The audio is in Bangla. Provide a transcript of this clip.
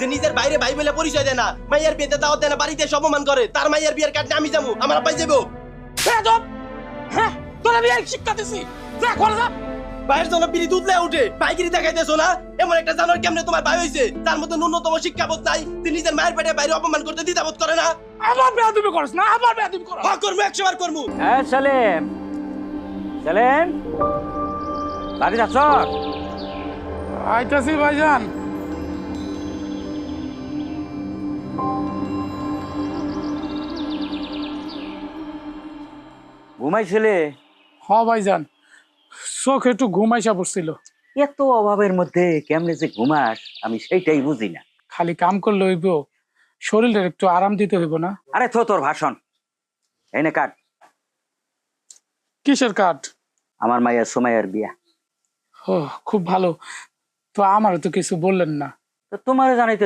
যে নিজের বাইরে ভাই বলে পরিচয় দেয় না, মাইয়ার বিয়েতে দাওয়াত দেয় না, বাড়িতে এসে অপমান করে, তার মাইয়ার বিয়ের কাটতে আমি যাবো, আমার আব্বাই যাবো। হ্যাঁ তোর আমি শিক্ষা দিছি, যা করে যা। ভাইয়ের জন্য পিড়ি দুধলে উঠে বাইকিরি দেখাইতেছো না? এমন একটা জানোয়ার কেমনে তোমার ভাই হইছে তার মধ্যে ন্যূনতম শিক্ষাবোধ নাই? তুই নিজের মায়ের পেটে বাইরে অপমান করতে দ্বিধাবোধ করে না? আমার বেয়াদবি করছ না, আমার বেয়াদবি কর। হ্যাঁ করবো, 100 বার করবো। হ্যাঁ সেলিম, সেলিম বাড়ি যাচ্ছ? আইতাছি ভাইজান। ঘুমাইছিলে? হ ভাইজান, চোখ একটু ঘুমাইসা পড়ছিল। এত অভাবের মধ্যে কেমনে যে ঘুমাস আমি সেইটাই বুঝি না। খালি কাম করলে হইব, শরীরের একটু আরাম দিতে হইব না? আরে তোর ভাষণ এনে কাট। কিসের কাঠ? আমার মায়ের সময়ের বিয়া। ও খুব ভালো, তো আমারও তো কিছু বললেন না। তো তোমার জানাইতে